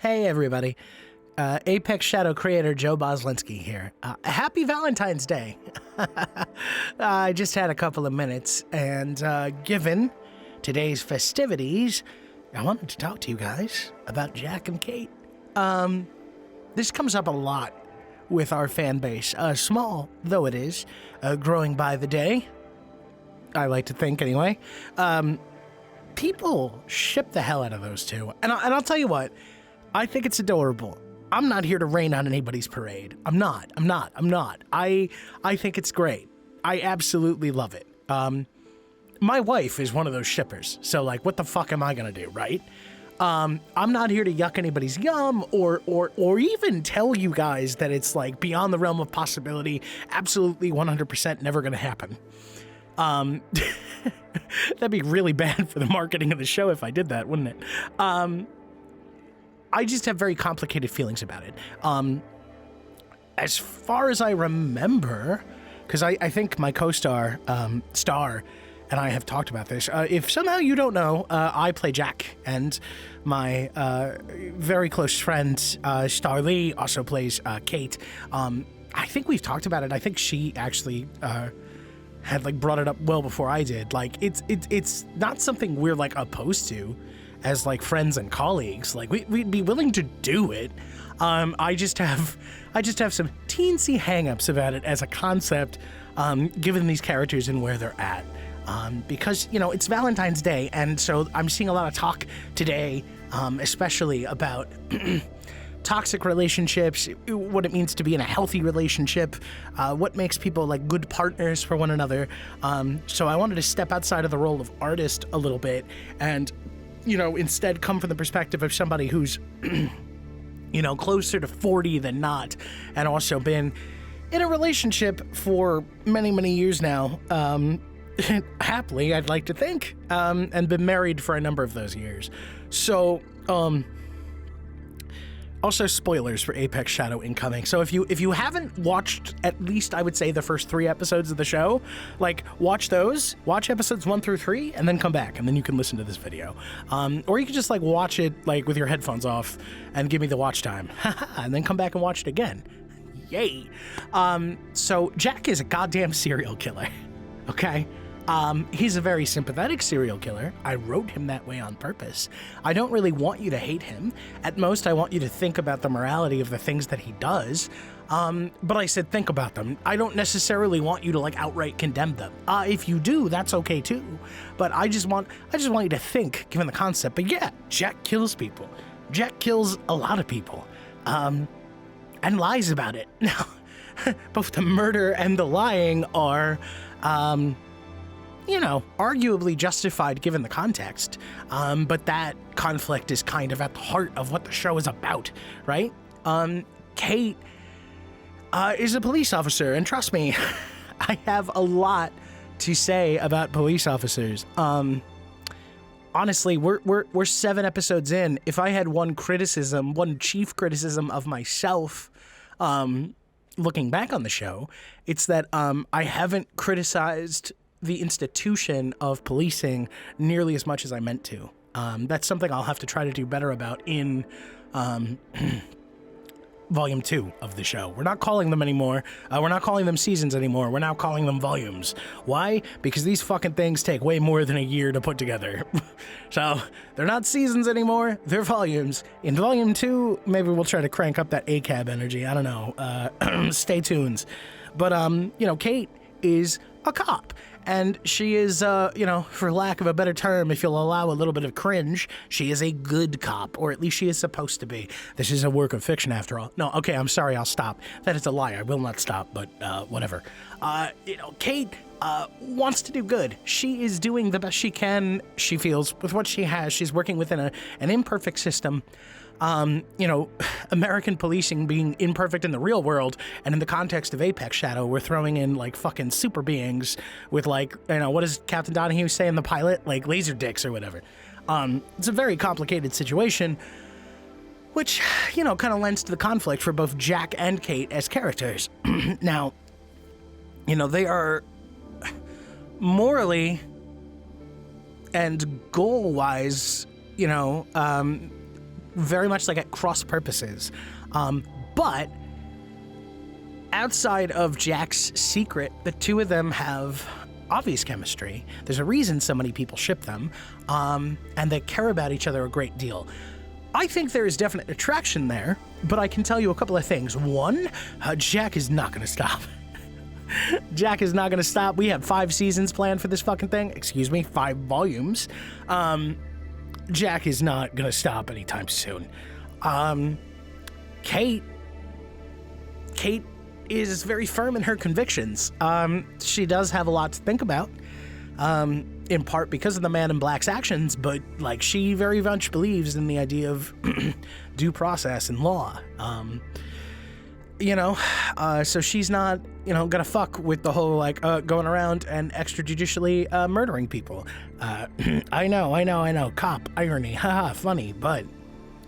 Hey, everybody. Apex Shadow creator Joe Boslinski here. Happy Valentine's Day. I just had a couple of minutes, and given today's festivities, I wanted to talk to you guys about Jack and Kate. This comes up a lot with our fan base, small though it is, growing by the day. I like to think, anyway. People ship the hell out of those two, and I'll tell you what, I think it's adorable. I'm not here to rain on anybody's parade. I'm not. I think it's great. I absolutely love it. My wife is one of those shippers, so like, what the fuck am I gonna do, right? I'm not here to yuck anybody's yum or even tell you guys that it's like beyond the realm of possibility, absolutely 100% never gonna happen. That'd be really bad for the marketing of the show if I did that, wouldn't it? I just have very complicated feelings about it. As far as I remember, because I think my co-star, Star, and I have talked about this. If somehow you don't know, I play Jack, and my very close friend, Star Lee, also plays Kate. I think we've talked about it. I think she actually had like brought it up well before I did. Like, it's not something we're like opposed to as like friends and colleagues. Like we'd be willing to do it. I just have some teensy hangups about it as a concept, given these characters and where they're at. Because, you know, it's Valentine's Day, and so I'm seeing a lot of talk today, especially about toxic relationships, what it means to be in a healthy relationship, what makes people like good partners for one another. So I wanted to step outside of the role of artist a little bit and, you know, instead come from the perspective of somebody who's, you know, closer to 40 than not, and also been in a relationship for many, many years now. Happily, I'd like to think, and been married for a number of those years. So, also spoilers for Apex Shadow incoming. So if you haven't watched at least, I would say, the first 3 episodes of the show, like, watch those, watch episodes 1 through 3, and then come back, and then you can listen to this video. Or you can just like watch it like with your headphones off and give me the watch time, and then come back and watch it again. Yay. So Jack is a goddamn serial killer. Okay. He's a very sympathetic serial killer. I wrote him that way on purpose. I don't really want you to hate him. At most, I want you to think about the morality of the things that he does. But I said think about them. I don't necessarily want you to like outright condemn them. If you do, that's okay too. But I just want you to think, given the concept. But yeah, Jack kills people. Jack kills a lot of people. And lies about it. Now, both the murder and the lying are, you know, arguably justified given the context, but that conflict is kind of at the heart of what the show is about, right? Kate is a police officer, and trust me, I have a lot to say about police officers. Honestly, we're 7 episodes in. If I had one chief criticism of myself, looking back on the show, it's that I haven't criticized the institution of policing nearly as much as I meant to. That's something I'll have to try to do better about in volume 2 of the show. We're not calling them anymore. We're not calling them seasons anymore. We're now calling them volumes. Why? Because these fucking things take way more than a year to put together. So they're not seasons anymore. They're volumes. In volume 2, maybe we'll try to crank up that ACAB energy. I don't know. Stay tuned. But, you know, Kate is a cop. And she is, you know, for lack of a better term, if you'll allow a little bit of cringe, she is a good cop, or at least she is supposed to be. This is a work of fiction, after all. No, okay, I'm sorry, I'll stop. That is a lie. I will not stop, but whatever. You know, Kate wants to do good. She is doing the best she can, she feels, with what she has. She's working within an imperfect system. You know, American policing being imperfect in the real world, and in the context of Apex Shadow, we're throwing in like fucking super beings with like, you know, what does Captain Donahue say in the pilot? Like laser dicks or whatever. It's a very complicated situation, which, you know, kind of lends to the conflict for both Jack and Kate as characters. Now, you know, they are morally and goal-wise, you know, very much like at cross purposes. But outside of Jack's secret, the two of them have obvious chemistry. There's a reason so many people ship them, and they care about each other a great deal. I think there is definite attraction there, but I can tell you a couple of things. One, Jack is not going to stop. Jack is not going to stop. We have 5 seasons planned for this fucking thing. Excuse me, 5 volumes. Jack is not going to stop anytime soon. Kate is very firm in her convictions. She does have a lot to think about, in part because of the Man in Black's actions, but like she very much believes in the idea of due process and law. So she's not, gonna fuck with the whole like going around and extrajudicially murdering people. I know. Cop irony, haha, funny, but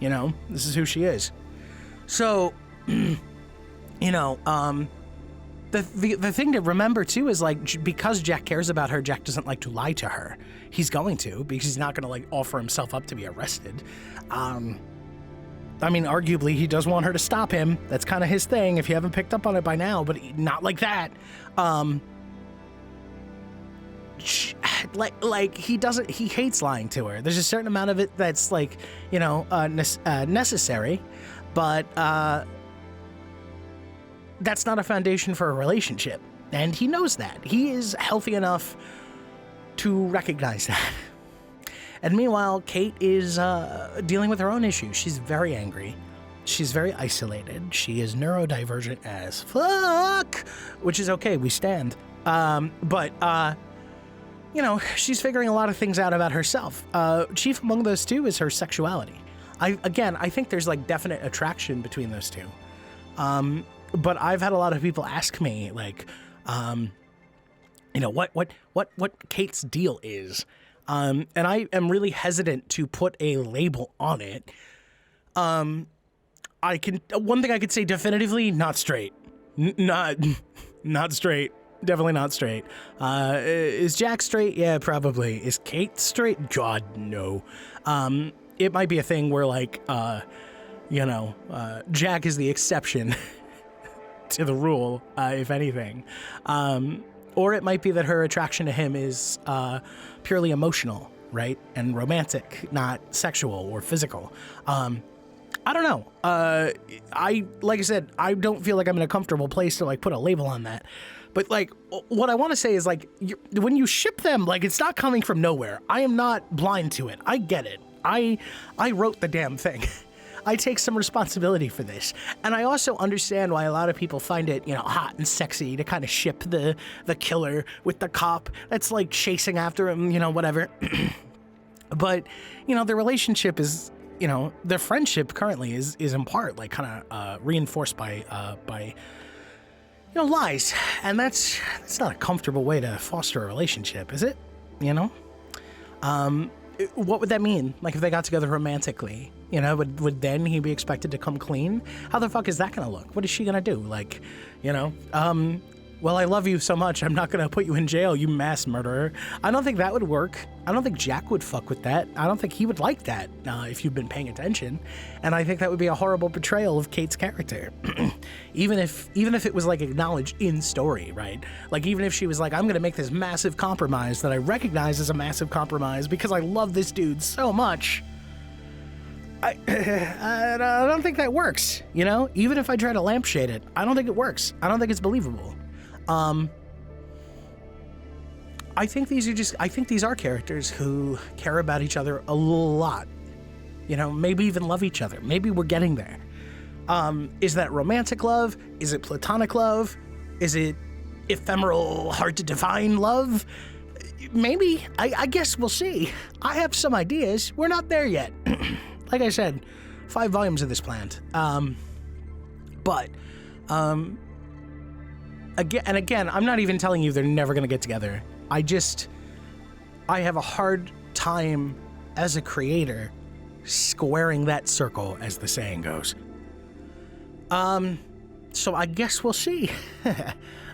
this is who she is. So. The thing to remember too is like because Jack cares about her, Jack doesn't like to lie to her. He's going to because he's not going to like offer himself up to be arrested. Arguably he does want her to stop him. That's kind of his thing if you haven't picked up on it by now, but not like that. He hates lying to her. There's a certain amount of it that's like, necessary, but that's not a foundation for a relationship. And he knows that. He is healthy enough to recognize that. And meanwhile, Kate is dealing with her own issues. She's very angry. She's very isolated. She is neurodivergent as fuck, which is okay. We stand. She's figuring a lot of things out about herself. Chief among those two is her sexuality. I think there's like definite attraction between those two. But I've had a lot of people ask me, like, what Kate's deal is. And I am really hesitant to put a label on it. One thing I could say definitively, not straight. Not straight. Definitely not straight. Is Jack straight? Yeah, probably. Is Kate straight? God, no. It might be a thing where, like, Jack is the exception to the rule, if anything. Or it might be that her attraction to him is purely emotional, right? And romantic, not sexual or physical. I don't know. Like I said, I don't feel like I'm in a comfortable place to like put a label on that. But like, what I want to say is like, when you ship them, like it's not coming from nowhere. I am not blind to it. I get it. I wrote the damn thing. I take some responsibility for this. And I also understand why a lot of people find it, hot and sexy to kind of ship the killer with the cop that's like chasing after him, whatever. But, the relationship is, their friendship currently is in part like kind of reinforced by lies. And that's not a comfortable way to foster a relationship, is it? What would that mean? Like if they got together romantically, would then he be expected to come clean? How the fuck is that gonna look? What is she gonna do? Like, well, I love you so much, I'm not gonna put you in jail, you mass murderer. I don't think that would work. I don't think Jack would fuck with that. I don't think he would like that if you've been paying attention. And I think that would be a horrible portrayal of Kate's character. even if it was like acknowledged in story, right? Like even if she was like, I'm gonna make this massive compromise that I recognize as a massive compromise because I love this dude so much. I don't think that works, Even if I try to lampshade it, I don't think it works. I don't think it's believable. I think these are characters who care about each other a lot. Maybe even love each other. Maybe we're getting there. Is that romantic love? Is it platonic love? Is it ephemeral, hard to define love? Maybe. I guess we'll see. I have some ideas. We're not there yet. Like I said, 5 volumes of this planned. Again, I'm not even telling you they're never going to get together. I have a hard time as a creator squaring that circle, as the saying goes. So I guess we'll see.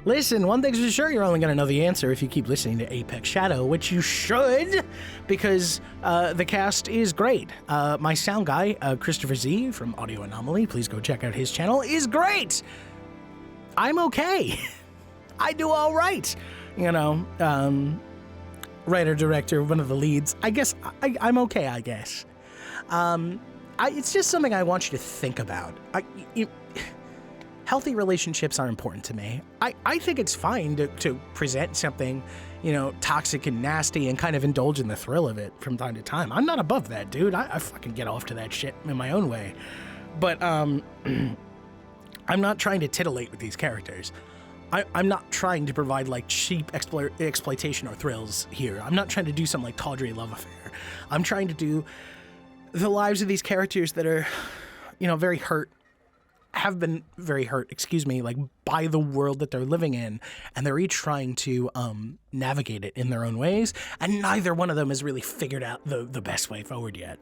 Listen, one thing's for sure, you're only going to know the answer if you keep listening to Apex Shadow, which you should, because the cast is great. My sound guy, Christopher Z from Audio Anomaly, please go check out his channel, is great. I'm okay. I do all right. You know, writer, director, one of the leads. I guess I'm okay, I guess. It's just something I want you to think about. Healthy relationships are important to me. I think it's fine to present something, you know, toxic and nasty and kind of indulge in the thrill of it from time to time. I'm not above that, dude. I fucking get off to that shit in my own way. But I'm not trying to titillate with these characters. I'm not trying to provide like cheap exploitation or thrills here. I'm not trying to do some like tawdry love affair. I'm trying to do the lives of these characters that are, you know, very hurt, have been very hurt, like by the world that they're living in, and they're each trying to navigate it in their own ways, and neither one of them has really figured out the best way forward yet,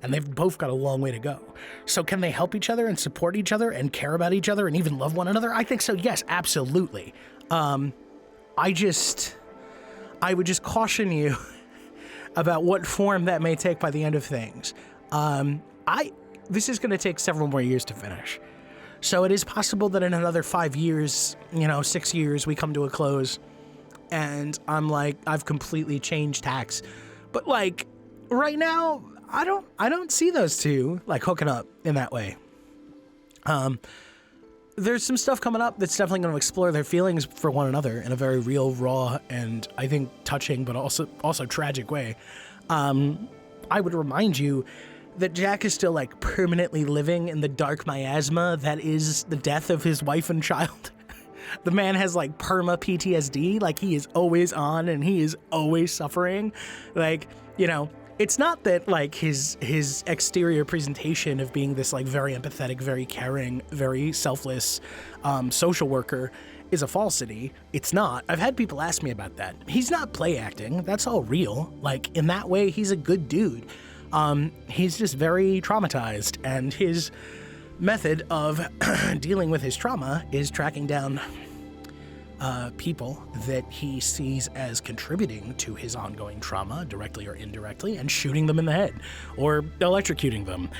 and they've both got a long way to go. So can they help each other and support each other and care about each other and even love one another? I think so, yes, absolutely. I would just caution you about what form that may take by the end of things. This is going to take several more years to finish. So it is possible that in another 5 years, 6 years, we come to a close and I'm like, I've completely changed tacks. But like right now, I don't see those two like hooking up in that way. There's some stuff coming up that's definitely going to explore their feelings for one another in a very real, raw, and I think touching, but also tragic way. I would remind you that Jack is still like permanently living in the dark miasma that is the death of his wife and child. The man has like perma PTSD, like he is always on and he is always suffering. Like, it's not that like his exterior presentation of being this like very empathetic, very caring, very selfless social worker is a falsity. It's not. I've had people ask me about that. He's not play acting. That's all real. Like in that way, he's a good dude. He's just very traumatized, and his method of dealing with his trauma is tracking down people that he sees as contributing to his ongoing trauma, directly or indirectly, and shooting them in the head, or electrocuting them,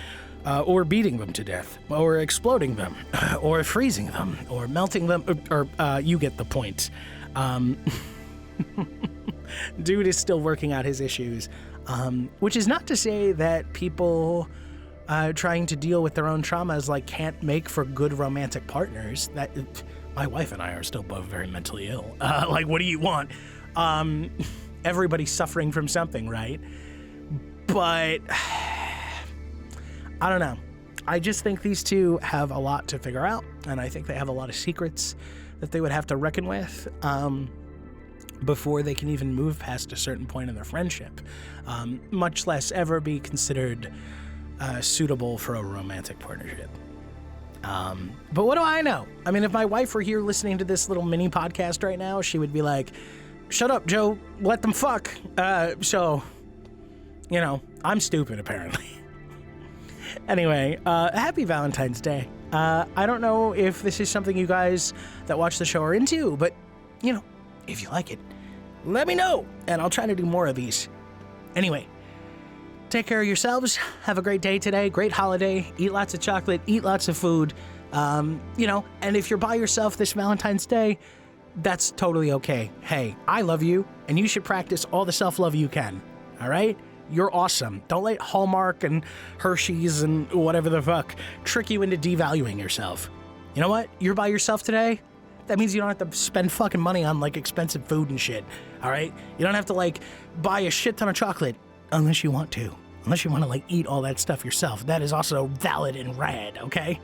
or beating them to death, or exploding them, or freezing them, or melting them, or you get the point. Dude is still working out his issues. Which is not to say that people trying to deal with their own traumas like can't make for good romantic partners. That my wife and I are still both very mentally ill. Like, what do you want? Everybody's suffering from something, right? But I don't know. I just think these two have a lot to figure out, and I think they have a lot of secrets that they would have to reckon with. Before they can even move past a certain point in their friendship, much less ever be considered suitable for a romantic partnership. But what do I know? I mean, if my wife were here listening to this little mini podcast right now, she would be like, shut up, Joe, let them fuck. So, I'm stupid, apparently. Anyway, happy Valentine's Day. I don't know if this is something you guys that watch the show are into, but, if you like it, let me know, and I'll try to do more of these. Anyway, take care of yourselves. Have a great day today, great holiday, eat lots of chocolate, eat lots of food, and if you're by yourself this Valentine's Day, that's totally okay. Hey, I love you, and you should practice all the self-love you can, all right? You're awesome. Don't let Hallmark and Hershey's and whatever the fuck trick you into devaluing yourself. You know what? You're by yourself today? That means you don't have to spend fucking money on like expensive food and shit, all right? You don't have to like buy a shit ton of chocolate unless you want to. Unless you want to like eat all that stuff yourself. That is also valid and rad, okay?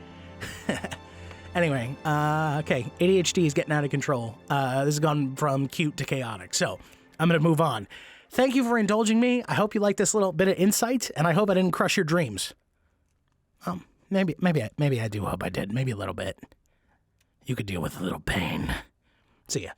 Anyway, okay, ADHD is getting out of control. This has gone from cute to chaotic, so I'm gonna move on. Thank you for indulging me. I hope you like this little bit of insight, and I hope I didn't crush your dreams. Maybe I do hope I did. Maybe a little bit. You could deal with a little pain. See ya.